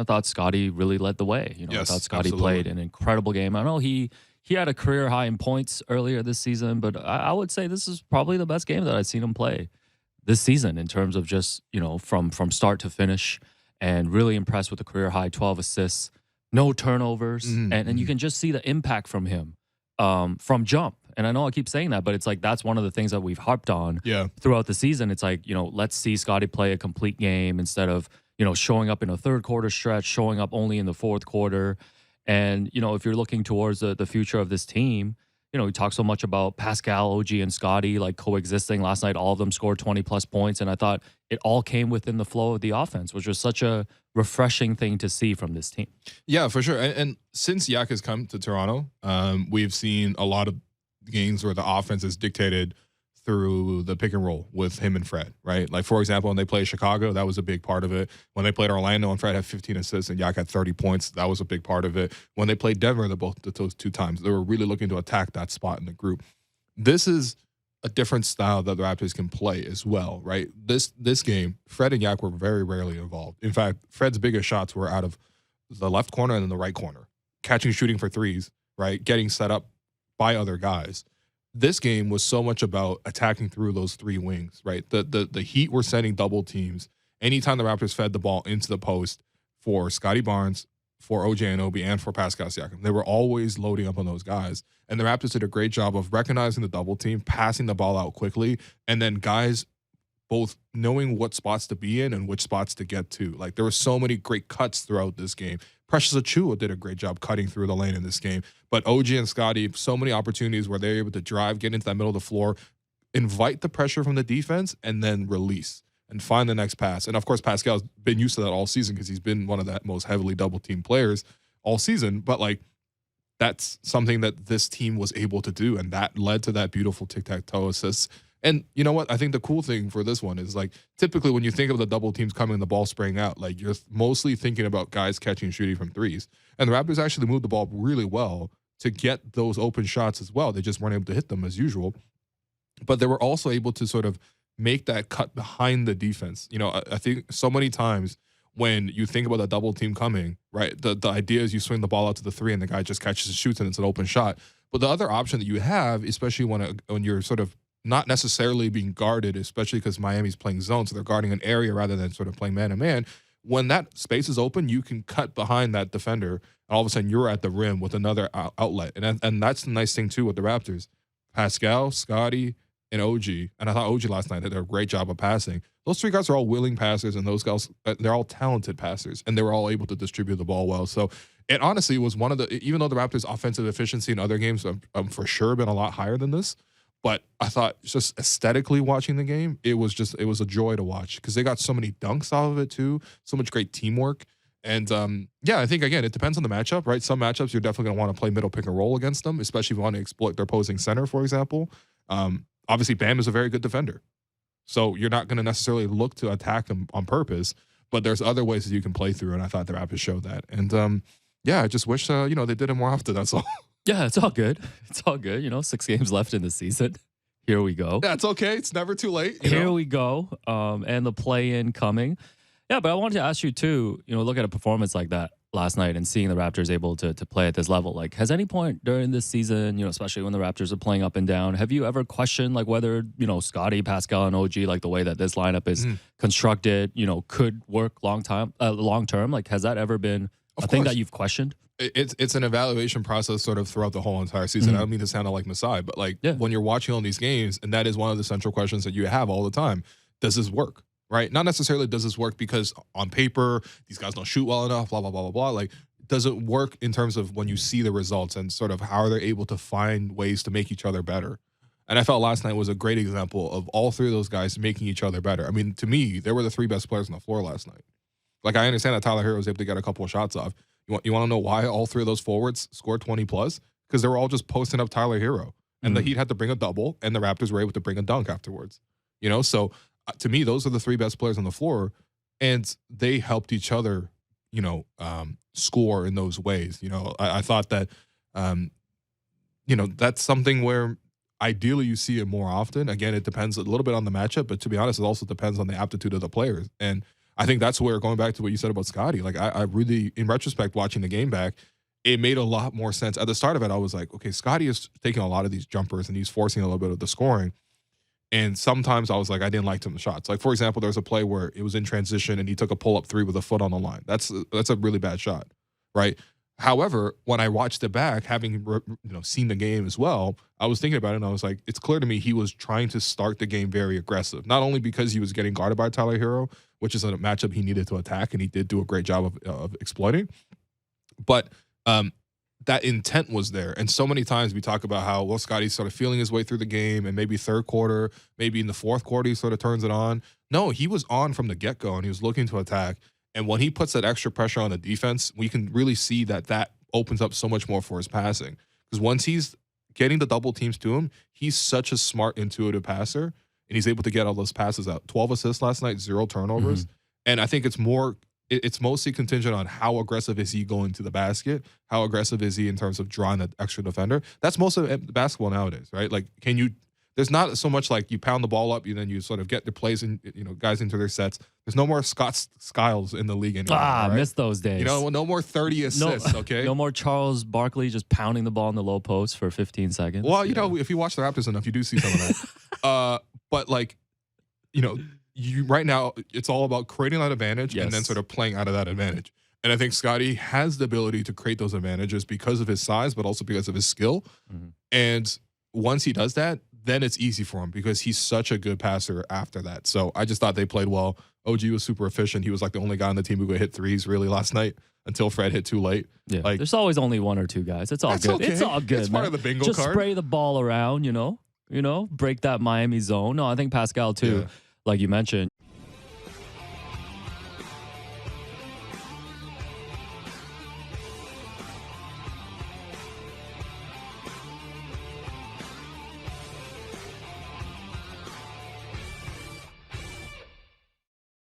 I thought Scottie really led the way. I Yes, thought Scottie absolutely. played an incredible game. I know he had a career high in points earlier this season, but I would say this is probably the best game that I've seen him play this season in terms of just, from start to finish, and really impressed with the career high 12 assists, no turnovers, Mhm, and you mhm. can just see the impact from him from jump. And I know I keep saying that, but it's like that's one of the things that we've harped on Yeah. throughout the season. It's like, let's see Scottie play a complete game instead of, showing up in a third quarter stretch, showing up only in the fourth quarter. And, if you're looking towards the future of this team, we talk so much about Pascal, OG, and Scottie like coexisting. Last night, all of them scored 20 plus points. And I thought it all came within the flow of the offense, which was such a refreshing thing to see from this team. Yeah, for sure. And since Yak has come to Toronto, we've seen a lot of games where the offense is dictated through the pick and roll with him and Fred, right? Like, for example, when they played Chicago, that was a big part of it. When they played Orlando and Fred had 15 assists and Yak had 30 points, that was a big part of it. When they played Denver, those two times, they were really looking to attack that spot in the group. This is a different style that the Raptors can play as well, right? This game, Fred and Yak were very rarely involved. In fact, Fred's biggest shots were out of the left corner and then the right corner, catching, shooting for threes, right? Getting set up by other guys. This game was so much about attacking through those three wings, right? The Heat were sending double teams anytime the Raptors fed the ball into the post for Scottie Barnes, for OJ Anunoby, and for Pascal Siakam. They were always loading up on those guys. And the Raptors did a great job of recognizing the double team, passing the ball out quickly, and then guys both knowing what spots to be in and which spots to get to. Like, there were so many great cuts throughout this game. Precious Achiuwa did a great job cutting through the lane in this game. But OG and Scottie, so many opportunities where they're able to drive, get into that middle of the floor, invite the pressure from the defense, and then release and find the next pass. And of course, Pascal's been used to that all season because he's been one of the most heavily double team players all season. But like, that's something that this team was able to do, and that led to that beautiful tic-tac-toe assists. And you know what? I think the cool thing for this one is, like, typically when you think of the double teams coming and the ball spraying out, like, you're mostly thinking about guys catching and shooting from threes. And the Raptors actually moved the ball really well to get those open shots as well. They just weren't able to hit them as usual. But they were also able to sort of make that cut behind the defense. I think so many times when you think about a double team coming, right, the idea is you swing the ball out to the three and the guy just catches and shoots and it's an open shot. But the other option that you have, especially when you're sort of not necessarily being guarded, especially because Miami's playing zone, so they're guarding an area rather than sort of playing man-to-man. When that space is open, you can cut behind that defender, and all of a sudden you're at the rim with another outlet. And that's the nice thing, too, with the Raptors. Pascal, Scottie, and OG, and I thought OG last night did a great job of passing. Those three guys are all willing passers, and those guys, they're all talented passers, and they were all able to distribute the ball well. So it honestly was one of the, even though the Raptors' offensive efficiency in other games for sure been a lot higher than this, but I thought just aesthetically watching the game, it was a joy to watch because they got so many dunks out of it too, so much great teamwork. And yeah, I think, again, it depends on the matchup, right? Some matchups you're definitely going to want to play middle pick and roll against them, especially if you want to exploit their opposing center, for example. Obviously, Bam is a very good defender. So you're not going to necessarily look to attack him on purpose, but there's other ways that you can play through, and I thought the Raptors showed that. And yeah, I just wish, they did it more often, that's all. Yeah, it's all good. It's all good. 6 games left in the season. Here we go. Yeah, it's okay. It's never too late. Here we go. And the play-in coming. Yeah, but I wanted to ask you too, look at a performance like that last night and seeing the Raptors able to play at this level. Like, has any point during this season, especially when the Raptors are playing up and down, have you ever questioned like whether, Scottie, Pascal, and OG, like the way that this lineup is constructed, could work long term? Like, has that ever been a thing that you've questioned? It's an evaluation process sort of throughout the whole entire season. I don't mean to sound like Masai, but like when you're watching all these games, and that is one of the central questions that you have all the time. Does this work? Right? Not necessarily does this work because on paper, these guys don't shoot well enough, blah, blah, blah, blah, blah. Like, does it work in terms of when you see the results and sort of how are they able to find ways to make each other better? And I felt last night was a great example of all three of those guys making each other better. I mean, to me, they were the three best players on the floor last night. Like, I understand that Tyler Hero was able to get a couple of shots off. You want to know why all three of those forwards scored 20 plus? Because they were all just posting up Tyler Hero. And the Heat had to bring a double, and the Raptors were able to bring a dunk afterwards. So to me, those are the three best players on the floor, and they helped each other, score in those ways. I thought that, that's something where ideally you see it more often. Again, it depends a little bit on the matchup, but to be honest, it also depends on the aptitude of the players. And I think that's where, going back to what you said about Scottie, like I really, in retrospect, watching the game back, it made a lot more sense. At the start of it, I was like, okay, Scottie is taking a lot of these jumpers and he's forcing a little bit of the scoring. And sometimes I was like, I didn't like some shots. Like, for example, there's a play where it was in transition and he took a pull-up three with a foot on the line. That's a really bad shot, right? However, when I watched it back, having seen the game as well, I was thinking about it and I was like, it's clear to me he was trying to start the game very aggressive. Not only because he was getting guarded by Tyler Hero, which is a matchup he needed to attack, and he did do a great job of exploiting, but that intent was there. And so many times we talk about how, well, Scottie's sort of feeling his way through the game, and maybe third quarter, maybe in the fourth quarter, he sort of turns it on. No, he was on from the get-go, and he was looking to attack. And when he puts that extra pressure on the defense, we can really see that opens up so much more for his passing. Because once he's getting the double teams to him, he's such a smart, intuitive passer, and he's able to get all those passes out. 12 assists last night, 0 turnovers. And I think it's mostly contingent on how aggressive is he going to the basket, how aggressive is he in terms of drawing an extra defender. That's most of basketball nowadays, right? Like, there's not so much like you pound the ball up, and then you sort of get the plays and guys into their sets. There's no more Scott Skiles in the league anymore. I right? miss those days. No more 30 assists, okay? No more Charles Barkley just pounding the ball in the low post for 15 seconds. Well, if you watch the Raptors enough, you do see some of that. But like, you right now, it's all about creating that advantage and then sort of playing out of that advantage. And I think Scottie has the ability to create those advantages because of his size, but also because of his skill. And once he does that, then it's easy for him because he's such a good passer after that. So I just thought they played well. OG was super efficient. He was like the only guy on the team who could hit threes really last night until Fred hit too late. Yeah, like, there's always only one or two guys. It's all good. Okay. It's all good. It's part of the bingo just card. Spray the ball around, break that Miami zone. No, I think Pascal too, like you mentioned,